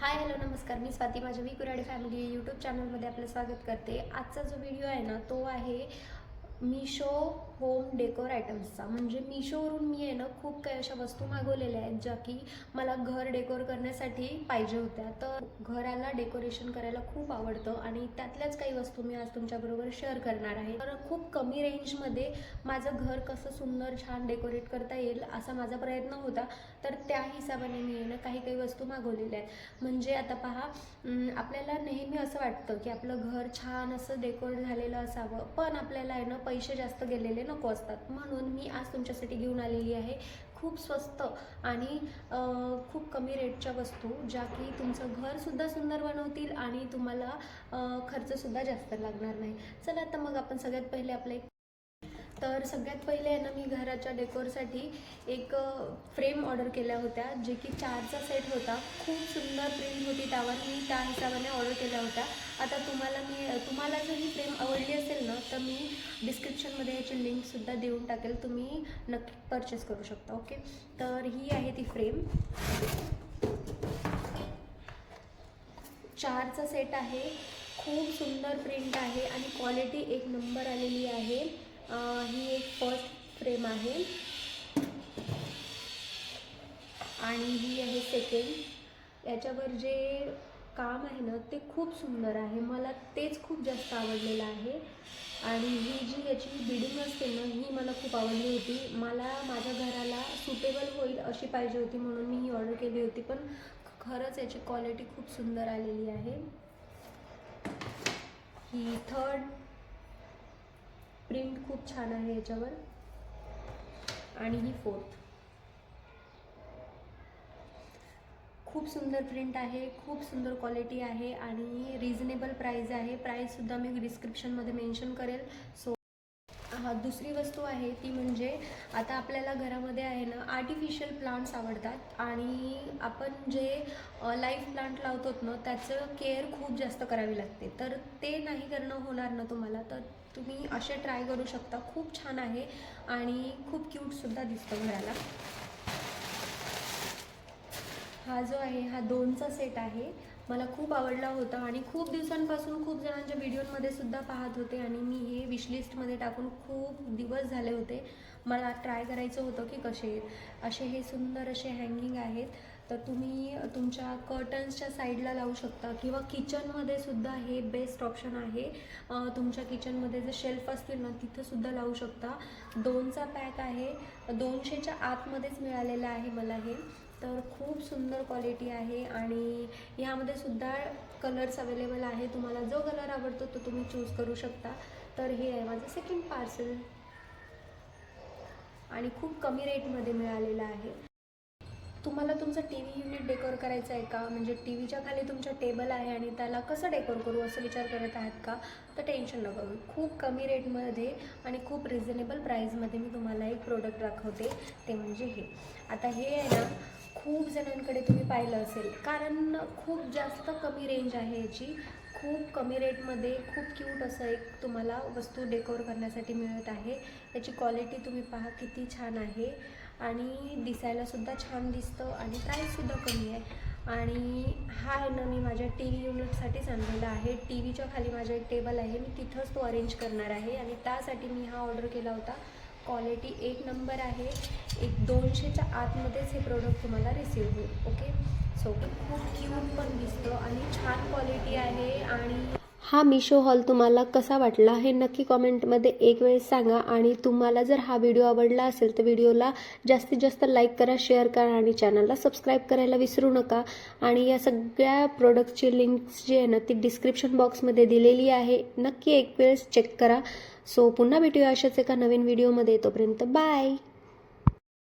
Hi hello नमस्कार, मी स्वाती माझ्या we Kurhade family YouTube चॅनलमध्ये आपलं स्वागत करते। आजचा जो व्हिडिओ आहे ना तो आहे मीशो होम डेकोर आयटम्सचा। म्हणजे मीशोवरून मी आहे ना खूप काही अशा वस्तू मागवलेल्या आहेत ज्या की मला घर डेकोर करण्यासाठी पाहिजे होत्या। तर घराला डेकोरेशन करायला खूप आवडतं आणि त्यातल्याच काही वस्तू मी आज तुमच्याबरोबर शेअर करणार आहे। तर खूप कमी रेंजमध्ये माझं घर कसं सुंदर छान डेकोरेट करता येईल असा माझा प्रयत्न होता। तर त्या हिशोबाने मी ना काही वस्तू मागवलेल्या आहेत। म्हणजे आता पहा, आपल्याला नेहमी असं वाटतं की आपलं घर छान असं डेकोर झालेलं असावं, पण आपल्याला आहे ना पैसे जास्त गेलेले नको असतात। म्हणून मी आज तुमच्यासाठी घेऊन आलेली आहे खूप स्वस्त आणि खूप कमी रेटच्या वस्तू ज्या की तुमचं घरसुद्धा सुंदर बनवतील आणि तुम्हाला खर्चसुद्धा जास्त लागणार नाही। चला तर मग आपण सगळ्यात पहिले तर सगळ्यात पहिले आहे ना मी घराच्या डेकोरसाठी एक फ्रेम ऑर्डर केल्या होत्या, जे की 4चा सेट होता। खूप सुंदर प्रिंट होती त्यावर, मी त्या हिशोबाने ऑर्डर केल्या होत्या। आता तुम्हाला जर ही फ्रेम आवडली असेल ना तर मी डिस्क्रिप्शनमध्ये याची लिंकसुद्धा देऊन टाकेल, तुम्ही नक्की परचेस करू शकता। ओके, तर ही आहे ती फ्रेम। 4चा सेट आहे, खूप सुंदर प्रिंट आहे आणि क्वालिटी एक नंबर आलेली आहे। ही एक फर्स्ट फ्रेम आहे आणि ही आहे सेकंड। याच्यावर जे काम आहे ना ते खूप सुंदर आहे, मला तेच खूप जास्त आवडलेलं आहे। आणि ही जी याची बिडिंग असते ना ही मला खूप आवडली होती। मला माझ्या घराला सुटेबल होईल अशी पाहिजे होती, म्हणून मी ही ऑर्डर केली होती। पण खरंच याची क्वालिटी खूप सुंदर आलेली आहे। ही थर्ड प्रिंट खूप छान आहे याच्यावर आणि ही फोर्थ खूप सुंदर प्रिंट आहे, खूप सुंदर क्वालिटी आहे आणि रिजनेबल प्राइस आहे। प्राइससुद्धा मी डिस्क्रिप्शनमध्ये मेन्शन करेल। सो दुसरी वस्तू आहे ती म्हणजे आता आपल्याला घरामध्ये आहे ना आर्टिफिशियल प्लांट्स आवडतात आणि आपण जे लाईफ प्लांट लावतो ना त्याचं केअर खूप जास्त करावी लागते। तर ते नाही करणं होणार ना तुम्हाला, तर तुम्ही असे ट्राय करू शकता। खूप छान आहे आणि खूप क्यूटसुद्धा दिसतं घराला। हा जो आहे हा 2चा सेट आहे, मला खूप आवडला होता आणि खूप दिवसांपासून खूप जणांच्या व्हिडिओमध्ये सुद्धा पाहत होते आणि मी हे विशलिस्टमध्ये टाकून खूप दिवस झाले होते। मला ट्राय करायचं होतं की कसे असे हे सुंदर असे हँगिंग आहेत। तर तुम्ही तुमच्या कर्टन्सच्या साईडला लावू शकता किंवा किचनमध्ये सुद्धा हे बेस्ट ऑप्शन आहे। तुमच्या किचनमध्ये जे शेल्फ असतील ना तिथंसुद्धा लावू शकता। 2चा पॅक आहे, 200च्या आतमध्येच मिळालेलं आहे मला हे। तर खूप सुंदर क्वालिटी आहे आणि ह्यामध्ये सुद्धा कलर्स अवेलेबल आहे। तुम्हाला जो कलर आवडतो तो तुम्ही चूज करू शकता। तर हे आहे माझं सेकंड पार्सल आणि खूप कमी रेटमध्ये मिळालेलं आहे। तुम्हाला तुमचं टी व्ही युनिट डेकोर करायचं आहे का? म्हणजे टी व्हीच्या खाली तुमचा टेबल आहे आणि त्याला कसं डेकोर करू असं विचार करत आहात का? तर टेन्शन नका करू, खूप कमी रेटमध्ये आणि खूप रिझनेबल प्राईजमध्ये मी तुम्हाला एक प्रोडक्ट दाखवते, ते म्हणजे हे। आता हे आहे ना खूप जणांकडे तुम्ही पाहिलं असेल, कारण खूप जास्त कमी रेंज आहे याची। खूप कमी रेटमध्ये खूप क्यूट असं एक तुम्हाला वस्तू डेकोर करण्यासाठी मिळत आहे। याची क्वालिटी तुम्ही पहा किती छान आहे आणि दिसायलासुद्धा छान दिसतं आणि प्राईससुद्धा कमी आहे। आणि हा आहे ना मी माझ्या टी व्ही युनिटसाठीच आणलेला आहे। टी व्हीच्या खाली माझा एक टेबल आहे, मी तिथंच तो अरेंज करणार आहे आणि त्यासाठी मी हा ऑर्डर केला होता। क्वालिटी एक नंबर आहे, एक 200च्या आतमध्येच हे प्रोडक्ट तुम्हाला रिसीव होईल। ओके, सो खूप क्यूट पण दिसतं आणि छान क्वालिटी आहे। आणि हा मीशो हॉल तुम्हाला कसा वाटला हे नक्की कॉमेंटमध्ये एक वेळेस सांगा आणि तुम्हाला जर हा व्हिडिओ आवडला असेल तर व्हिडिओला जास्तीत जास्त लाईक करा, शेअर करा आणि चॅनलला सबस्क्राईब करायला विसरू नका। आणि या सगळ्या प्रोडक्टची लिंक्स जी आहे ना ती डिस्क्रिप्शन बॉक्समध्ये दिलेली आहे, नक्की एक वेळेस चेक करा। सो पुन्हा भेटूया अशाच एका नवीन व्हिडिओमध्ये, तोपर्यंत बाय।